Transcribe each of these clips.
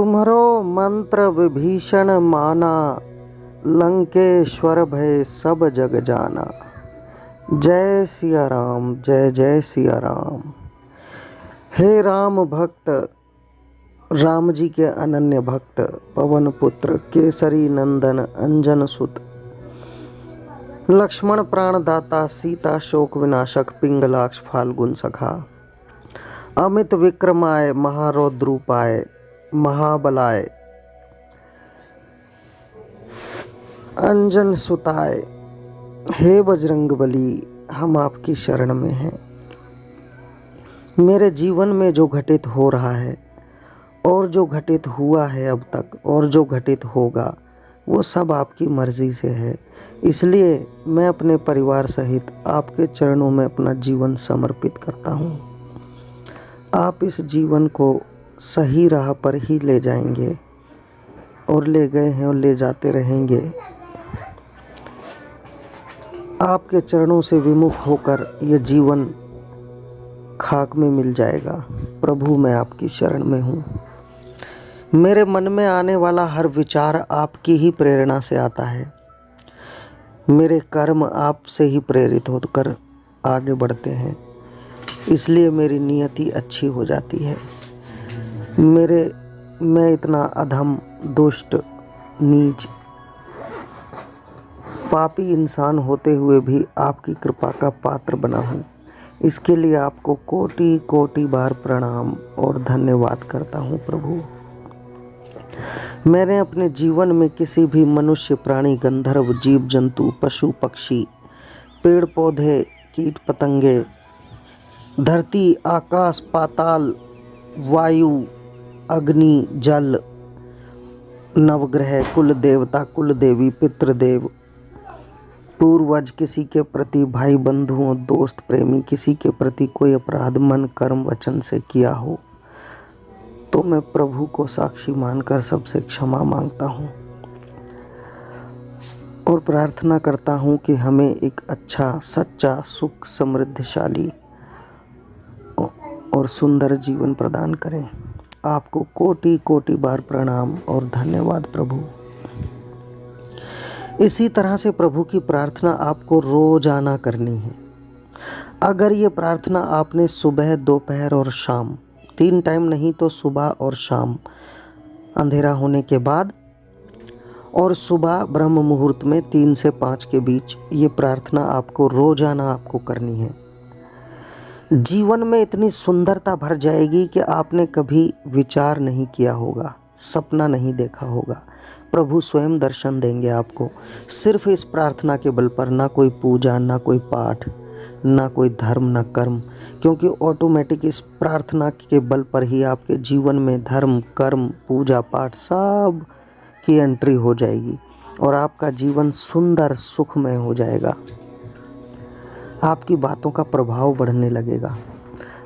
तुम्हरो मंत्र विभीषण माना, लंकेश्वर भय सब जग जाना। जय सिया राम, जय जय सिया राम। हे राम भक्त, राम जी के अनन्य भक्त, पवन पुत्र केसरी नंदन अंजन सुत, लक्ष्मण प्राणदाता सीता शोक विनाशक, पिंगलाक्ष फाल्गुन सखा, अमित विक्रमाय महारौद्रूपाय महाबलाय, अंजन सुताय। हे बजरंगबली, हम आपकी शरण में हैं। मेरे जीवन में जो घटित हो रहा है और जो घटित हुआ है अब तक और जो घटित होगा, वो सब आपकी मर्ज़ी से है। इसलिए मैं अपने परिवार सहित आपके चरणों में अपना जीवन समर्पित करता हूँ। आप इस जीवन को सही राह पर ही ले जाएंगे और ले गए हैं और ले जाते रहेंगे। आपके चरणों से विमुख होकर ये जीवन खाक में मिल जाएगा। प्रभु, मैं आपकी शरण में हूँ। मेरे मन में आने वाला हर विचार आपकी ही प्रेरणा से आता है। मेरे कर्म आपसे ही प्रेरित होकर आगे बढ़ते हैं, इसलिए मेरी नियति अच्छी हो जाती है। मैं इतना अधम, दुष्ट, नीच, पापी इंसान होते हुए भी आपकी कृपा का पात्र बना हूँ। इसके लिए आपको कोटि कोटि बार प्रणाम और धन्यवाद करता हूँ प्रभु। मैंने अपने जीवन में किसी भी मनुष्य, प्राणी, गंधर्व, जीव जंतु, पशु पक्षी, पेड़ पौधे, कीट पतंगे, धरती, आकाश, पाताल, वायु, अग्नि, जल, नवग्रह, कुल देवता, कुल देवी, पितृदेव, पूर्वज, किसी के प्रति, भाई बंधुओं, दोस्त, प्रेमी, किसी के प्रति कोई अपराध मन, कर्म, वचन से किया हो तो मैं प्रभु को साक्षी मानकर सबसे क्षमा मांगता हूँ और प्रार्थना करता हूँ कि हमें एक अच्छा, सच्चा, सुख, समृद्धशाली और सुंदर जीवन प्रदान करें। आपको कोटि कोटि बार प्रणाम और धन्यवाद प्रभु। इसी तरह से प्रभु की प्रार्थना आपको रोजाना करनी है। अगर ये प्रार्थना आपने सुबह, दोपहर और शाम, 3 टाइम नहीं तो सुबह और शाम, अंधेरा होने के बाद और सुबह ब्रह्म मुहूर्त में 3 से 5 के बीच, ये प्रार्थना आपको रोजाना करनी है। जीवन में इतनी सुंदरता भर जाएगी कि आपने कभी विचार नहीं किया होगा, सपना नहीं देखा होगा। प्रभु स्वयं दर्शन देंगे आपको, सिर्फ इस प्रार्थना के बल पर। ना कोई पूजा, ना कोई पाठ, ना कोई धर्म, ना कर्म, क्योंकि ऑटोमेटिक इस प्रार्थना के बल पर ही आपके जीवन में धर्म, कर्म, पूजा पाठ सब की एंट्री हो जाएगी और आपका जीवन सुंदर, सुखमय हो जाएगा। आपकी बातों का प्रभाव बढ़ने लगेगा।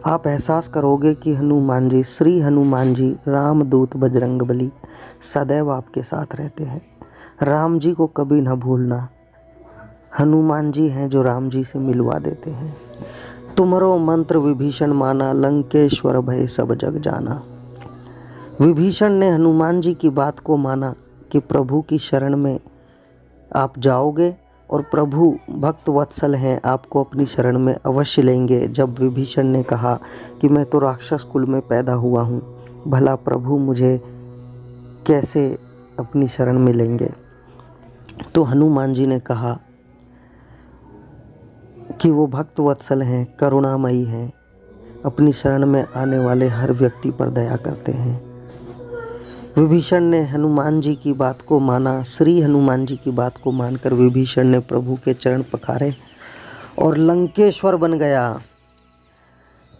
आप एहसास करोगे कि हनुमान जी, श्री हनुमान जी, रामदूत बजरंगबली सदैव आपके साथ रहते हैं। राम जी को कभी न भूलना। हनुमान जी हैं जो राम जी से मिलवा देते हैं। तुम्हरो मंत्र विभीषण माना, लंकेश्वर भय सब जग जाना। विभीषण ने हनुमान जी की बात को माना कि प्रभु की शरण में आप जाओगे और प्रभु भक्त वत्सल हैं, आपको अपनी शरण में अवश्य लेंगे। जब विभीषण ने कहा कि मैं तो राक्षस कुल में पैदा हुआ हूँ, भला प्रभु मुझे कैसे अपनी शरण में लेंगे, तो हनुमान जी ने कहा कि वो भक्त वत्सल हैं, करुणामयी हैं, अपनी शरण में आने वाले हर व्यक्ति पर दया करते हैं। विभीषण ने हनुमान जी की बात को माना। श्री हनुमान जी की बात को मानकर विभीषण ने प्रभु के चरण पखारे और लंकेश्वर बन गया।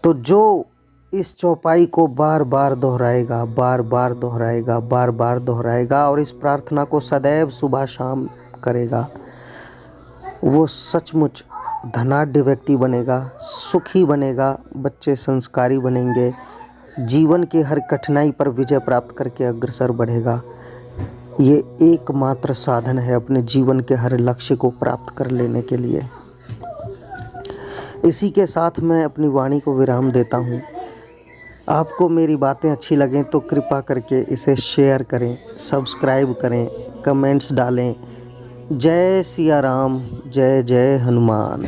तो जो इस चौपाई को बार बार दोहराएगा, बार बार दोहराएगा, बार बार दोहराएगा और इस प्रार्थना को सदैव सुबह शाम करेगा, वो सचमुच धनाढ्य व्यक्ति बनेगा, सुखी बनेगा, बच्चे संस्कारी बनेंगे, जीवन के हर कठिनाई पर विजय प्राप्त करके अग्रसर बढ़ेगा। ये एकमात्र साधन है अपने जीवन के हर लक्ष्य को प्राप्त कर लेने के लिए। इसी के साथ मैं अपनी वाणी को विराम देता हूँ। आपको मेरी बातें अच्छी लगें तो कृपा करके इसे शेयर करें, सब्सक्राइब करें, कमेंट्स डालें। जय सिया राम, जय जय हनुमान।